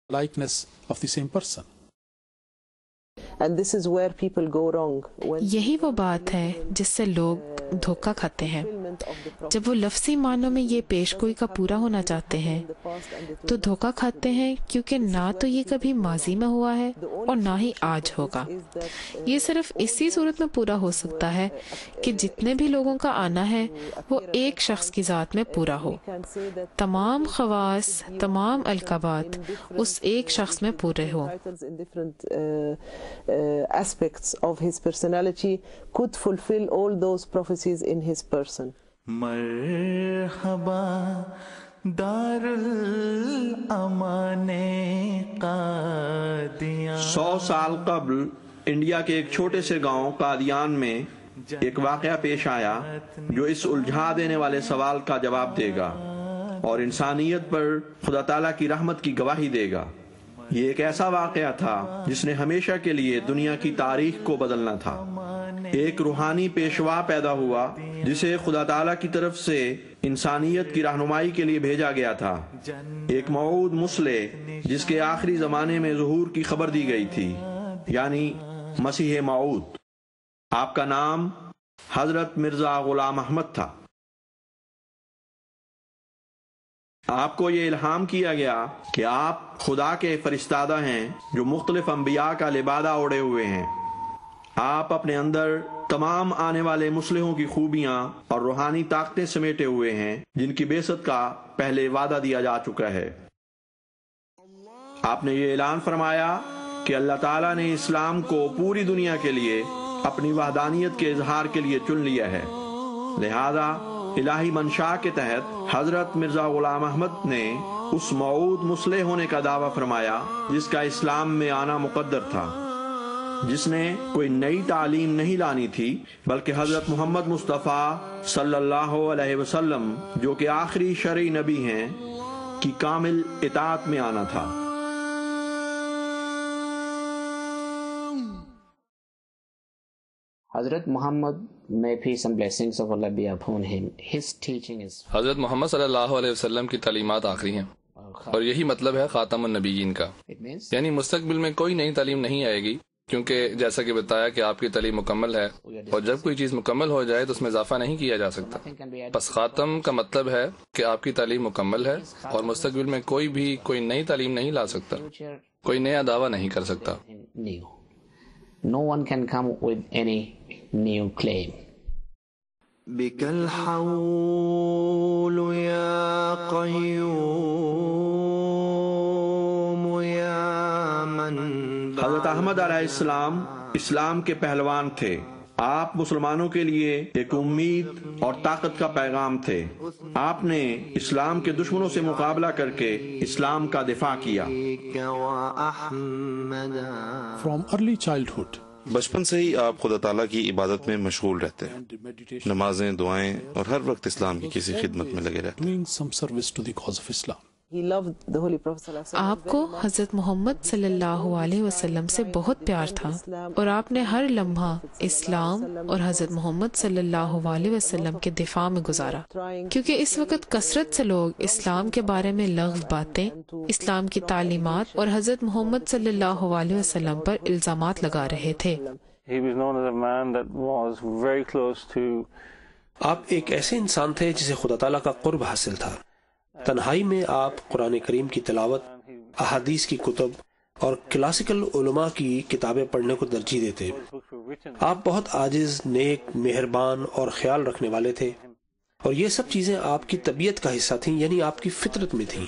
likeness of the same person. And this is where people go wrong. یہی وہ بات ہے جس سے لوگ دھوکہ کھاتے ہیں. جب وہ لفظی معنوں میں یہ پیش گوئی کا پورا ہونا چاہتے ہیں تو دھوکہ کھاتے ہیں، کیونکہ نہ تو یہ کبھی ماضی میں ہوا ہے اور نہ ہی آج ہوگا. یہ صرف اسی صورت میں پورا ہو سکتا ہے کہ جتنے بھی لوگوں کا آنا ہے وہ ایک شخص کی ذات میں پورا ہو. تمام خواص، تمام القابات اس ایک شخص میں پورے ہو. aspects of his personality could fulfill all those prophecies in his person. مرحبا دار الامان قادیان. 100 سال قبل انڈیا کے ایک چھوٹے سے گاؤں قادیان میں ایک واقعہ پیش آیا جو اس الجھا دینے والے سوال کا جواب دے گا اور انسانیت پر خدا تعالیٰ کی رحمت کی گواہی دے گا. یہ ایک ایسا واقعہ تھا جس نے ہمیشہ کے لیے دنیا کی تاریخ کو بدلنا تھا. ایک روحانی پیشوا پیدا ہوا جسے خدا تعالیٰ کی طرف سے انسانیت کی رہنمائی کے لیے بھیجا گیا تھا. ایک موعود مصلح جس کے آخری زمانے میں ظہور کی خبر دی گئی تھی، یعنی مسیح موعود. آپ کا نام حضرت مرزا غلام احمد تھا. آپ کو یہ الہام کیا گیا کہ آپ خدا کے فرستادہ ہیں جو مختلف انبیاء کا لبادہ اوڑے ہوئے ہیں. آپ اپنے اندر تمام آنے والے مصلحوں کی خوبیاں اور روحانی طاقتیں سمیٹے ہوئے ہیں جن کی بعثت کا پہلے وعدہ دیا جا چکا ہے. آپ نے یہ اعلان فرمایا کہ اللہ تعالیٰ نے اسلام کو پوری دنیا کے لیے اپنی وحدانیت کے اظہار کے لیے چن لیا ہے. لہذا الہی منشا کے تحت حضرت مرزا غلام احمد نے اس موعود مصلح ہونے کا دعویٰ فرمایا جس کا اسلام میں آنا مقدر تھا، جس نے کوئی نئی تعلیم نہیں لانی تھی بلکہ حضرت محمد مصطفیٰ صلی اللہ علیہ وسلم جو کہ آخری شرعی نبی ہیں کی کامل اطاعت میں آنا تھا. حضرت محمد, may peace and blessings of Allah be upon him, his teaching is... حضرت محمد صلی اللہ علیہ وسلم کی تعلیمات آخری ہیں اور یہی مطلب ہے خاتم النبیین کا. یعنی مستقبل میں کوئی نئی تعلیم نہیں آئے گی، کیونکہ جیسا کہ بتایا کہ آپ کی تعلیم مکمل ہے اور جب کوئی چیز مکمل ہو جائے تو اس میں اضافہ نہیں کیا جا سکتا. بس خاتم کا مطلب ہے کہ آپ کی تعلیم مکمل ہے اور مستقبل میں کوئی بھی کوئی نئی تعلیم نہیں لا سکتا، کوئی نیا دعویٰ نہیں کر سکتا. No one can come with any new claim. بك الحول يا قيوم يا من. حضرت احمد علیہ السلام اسلام کے پہلوان تھے. آپ مسلمانوں کے لیے ایک امید اور طاقت کا پیغام تھے. آپ نے اسلام کے دشمنوں سے مقابلہ کر کے اسلام کا دفاع کیا. From early childhood, بچپن سے ہی آپ خدا تعالیٰ کی عبادت میں مشغول رہتے ہیں، نمازیں، دعائیں اور ہر وقت اسلام کی کسی خدمت میں لگے رہتے ہیں. doing some service to the cause of Islam. He loved the Holy Prophet sallallahu alaihi wasallam. آپ کو حضرت محمد صلی اللہ علیہ وسلم سے بہت پیار تھا اور آپ نے ہر لمحہ اسلام اور حضرت محمد صلی اللہ علیہ وسلم کے دفاع میں گزارا، کیونکہ اس وقت کثرت سے لوگ اسلام کے بارے میں لغو باتیں، اسلام کی تعلیمات اور حضرت محمد صلی اللہ علیہ وسلم پر الزامات لگا رہے تھے. آپ ایک ایسے انسان تھے جسے خدا تعالیٰ کا قرب حاصل تھا. تنہائی میں آپ قرآن کریم کی تلاوت، احادیث کی کتب اور کلاسیکل علماء کی کتابیں پڑھنے کو ترجیح دیتے. آپ بہت عاجز، نیک، مہربان اور خیال رکھنے والے تھے، اور یہ سب چیزیں آپ کی طبیعت کا حصہ تھیں، یعنی آپ کی فطرت میں تھیں.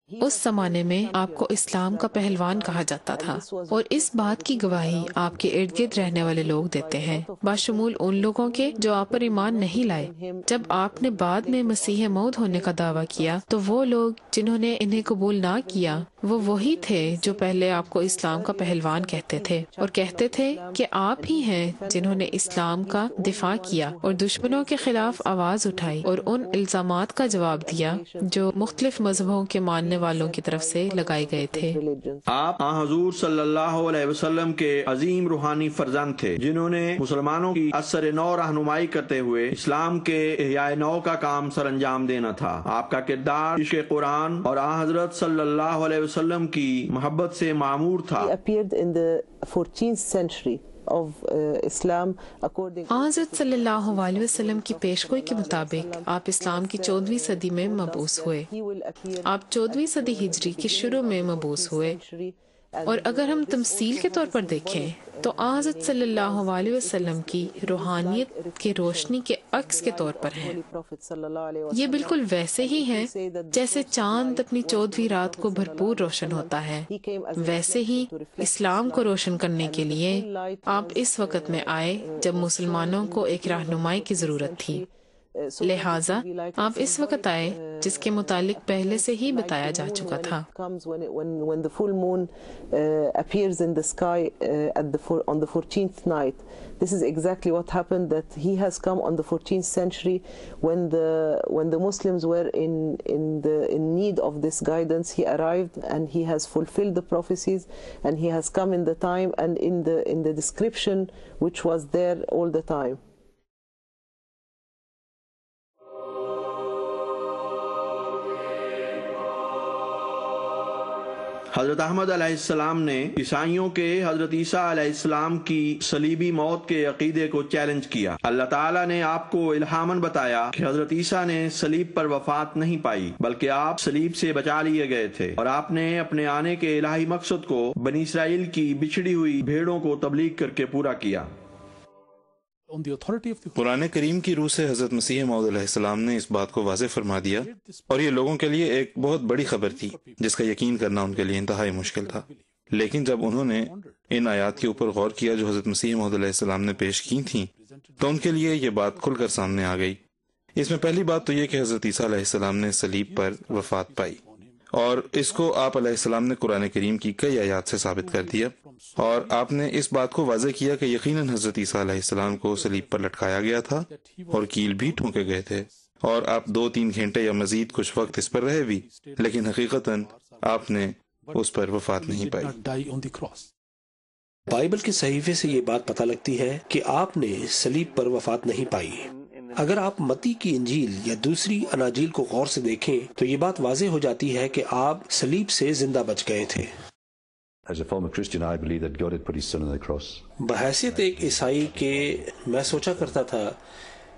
اس زمانے میں آپ کو اسلام کا پہلوان کہا جاتا تھا، اور اس بات کی گواہی آپ کے ارد گرد رہنے والے لوگ دیتے ہیں، بشمول ان لوگوں کے جو آپ پر ایمان نہیں لائے. جب آپ نے بعد میں مسیح موعود ہونے کا دعویٰ کیا تو وہ لوگ جنہوں نے انہیں قبول نہ کیا وہ وہی تھے جو پہلے آپ کو اسلام کا پہلوان کہتے تھے اور کہتے تھے کہ آپ ہی ہیں جنہوں نے اسلام کا دفاع کیا اور دشمنوں کے خلاف آواز اٹھائی اور ان الزامات کا جواب دیا جو مختلف مذہبوں کے ماننے والوں کی طرف سے لگائے گئے تھے۔ آپ حضور صلی اللہ علیہ وسلم کے عظیم روحانی فرزند تھے جنہوں نے مسلمانوں کی اثر نو رہنمائی کرتے ہوئے اسلام کے احیاء نو کا کام سر انجام دینا تھا۔ آپ کا کردار عشق قرآن اور حضرت صلی اللہ علیہ وسلم کی محبت سے معمور تھا۔ حضرت صلی اللہ علیہ وسلم کی پیشگوئی کے مطابق آپ اسلام کی 14ویں صدی میں مبعوث ہوئے۔ آپ 14ویں صدی ہجری کے شروع میں مبعوث ہوئے، اور اگر ہم تمثیل کے طور پر دیکھیں تو حضرت صلی اللہ علیہ وسلم کی روحانیت کے روشنی کے عکس کے طور پر ہیں۔ یہ بالکل ویسے ہی ہیں جیسے چاند اپنی 14ویں رات کو بھرپور روشن ہوتا ہے، ویسے ہی اسلام کو روشن کرنے کے لیے آپ اس وقت میں آئے جب مسلمانوں کو ایک رہنمائی کی ضرورت تھی، لہٰذا آپ اس وقت آئے جس کے متعلق پہلے سے ہی بتایا جا چکا تھا۔ When the full moon appears in the sky on the 14th night, this is exactly what happened, that he has come on the 14th century when the Muslims were in need of this guidance. He arrived and he has fulfilled the prophecies, and he has come in the time and in the description which was there all the time. حضرت احمد علیہ السلام نے عیسائیوں کے حضرت عیسیٰ علیہ السلام کی صلیبی موت کے عقیدے کو چیلنج کیا۔ اللہ تعالیٰ نے آپ کو الہاماً بتایا کہ حضرت عیسیٰ نے صلیب پر وفات نہیں پائی بلکہ آپ صلیب سے بچا لیے گئے تھے، اور آپ نے اپنے آنے کے الہی مقصد کو بنی اسرائیل کی بچھڑی ہوئی بھیڑوں کو تبلیغ کر کے پورا کیا۔ قرآن کریم کی روح سے حضرت مسیح موعود علیہ السلام نے اس بات کو واضح فرما دیا، اور یہ لوگوں کے لیے ایک بہت بڑی خبر تھی جس کا یقین کرنا ان کے لیے انتہائی مشکل تھا۔ لیکن جب انہوں نے ان آیات کے اوپر غور کیا جو حضرت مسیح موعود علیہ السلام نے پیش کی تھیں تو ان کے لیے یہ بات کھل کر سامنے آ گئی۔ اس میں پہلی بات تو یہ کہ حضرت عیسیٰ علیہ السلام نے صلیب پر وفات پائی، اور اس کو آپ علیہ السلام نے قرآن کریم کی کئی آیات سے ثابت کر دیا، اور آپ نے اس بات کو واضح کیا کہ یقیناً حضرت عیسیٰ علیہ السلام کو صلیب پر لٹکایا گیا تھا اور کیل بھی ٹھونکے گئے تھے، اور آپ 2-3 گھنٹے یا مزید کچھ وقت اس پر رہے بھی، لیکن حقیقتاً آپ نے اس پر وفات نہیں پائی۔ بائبل کے صحیفے سے یہ بات پتہ لگتی ہے کہ آپ نے صلیب پر وفات نہیں پائی۔ اگر آپ متی کی انجیل یا دوسری اناجیل کو غور سے دیکھیں تو یہ بات واضح ہو جاتی ہے کہ آپ صلیب سے زندہ بچ گئے تھے۔ بحیثیت ایک عیسائی کے میں سوچا کرتا تھا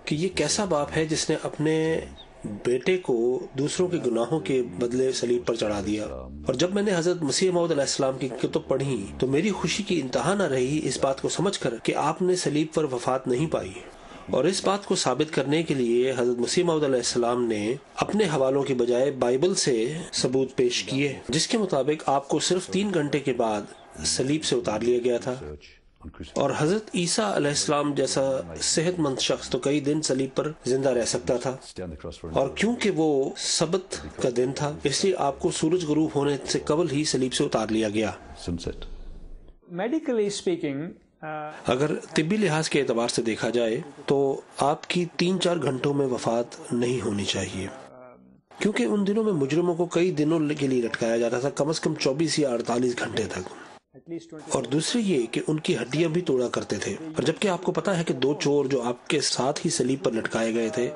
کہ یہ کیسا باپ ہے جس نے اپنے بیٹے کو دوسروں کے گناہوں کے بدلے صلیب پر چڑھا دیا۔ اور جب میں نے حضرت مسیح موعود علیہ السلام کی کتب پڑھی تو میری خوشی کی انتہا نہ رہی اس بات کو سمجھ کر کہ آپ نے صلیب پر وفات نہیں پائی، اور اس بات کو ثابت کرنے کے لیے حضرت مسیح موعود علیہ السلام نے اپنے حوالوں کے بجائے بائبل سے ثبوت پیش کیے جس کے مطابق آپ کو صرف 3 گھنٹے کے بعد صلیب سے اتار لیا گیا تھا، اور حضرت عیسیٰ علیہ السلام جیسا صحت مند شخص تو کئی دن صلیب پر زندہ رہ سکتا تھا، اور کیونکہ وہ سبت کا دن تھا اس لیے آپ کو سورج غروب ہونے سے قبل ہی صلیب سے اتار لیا گیا۔ میڈیکلی اسپیکنگ، اگر طبی لحاظ کے اعتبار سے دیکھا جائے تو آپ کی 3-4 گھنٹوں میں وفات نہیں ہونی چاہیے، کیونکہ ان دنوں میں مجرموں کو کئی دنوں کے لیے لٹکایا جاتا تھا، کم از کم 24 یا 48 گھنٹے تک، اور دوسرے یہ کہ ان کی ہڈیاں بھی توڑا کرتے تھے، اور جبکہ آپ کو پتا ہے کہ 2 چور جو آپ کے ساتھ ہی صلیب پر لٹکائے گئے تھے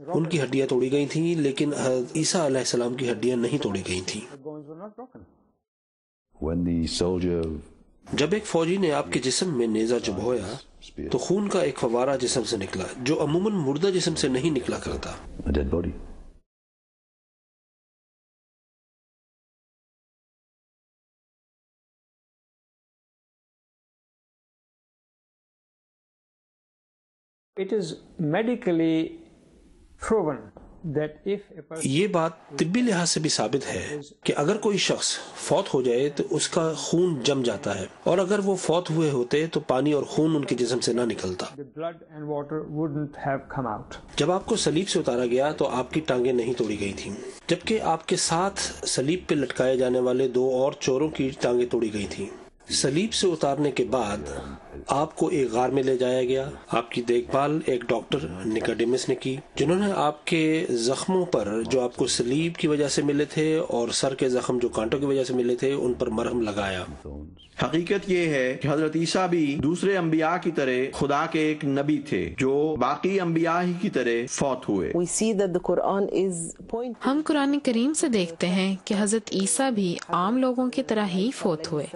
ان کی ہڈیاں توڑی گئی تھیں، لیکن عیسیٰ علیہ السلام کی ہڈیاں نہیں توڑی گئی تھیں۔ جب ایک فوجی نے آپ کے جسم میں نیزہ چبھویا تو خون کا ایک فوارہ جسم سے نکلا جو عموماً مردہ جسم سے نہیں نکلا کرتا۔ it is medically proven یہ بات طبی لحاظ سے بھی ثابت ہے کہ اگر کوئی شخص فوت ہو جائے تو اس کا خون جم جاتا ہے، اور اگر وہ فوت ہوئے ہوتے تو پانی اور خون ان کے جسم سے نہ نکلتا۔ جب آپ کو صلیب سے اتارا گیا تو آپ کی ٹانگیں نہیں توڑی گئی تھیں، جبکہ آپ کے ساتھ صلیب پہ لٹکائے جانے والے 2 اور چوروں کی ٹانگیں توڑی گئی تھیں۔ صلیب سے اتارنے کے بعد آپ کو ایک غار میں لے جایا گیا۔ آپ کی دیکھ بھال ایک ڈاکٹر نکوڈیمس نے کی، جنہوں نے آپ کے زخموں پر جو آپ کو صلیب کی وجہ سے ملے تھے اور سر کے زخم جو کانٹوں کی وجہ سے ملے تھے ان پر مرہم لگایا۔ حقیقت یہ ہے کہ حضرت عیسیٰ بھی دوسرے انبیاء کی طرح خدا کے ایک نبی تھے جو باقی انبیاء ہی کی طرح فوت ہوئے۔ ہم قرآن کریم سے دیکھتے ہیں کہ حضرت عیسیٰ بھی عام لوگوں کی طرح ہی فوت ہوئے۔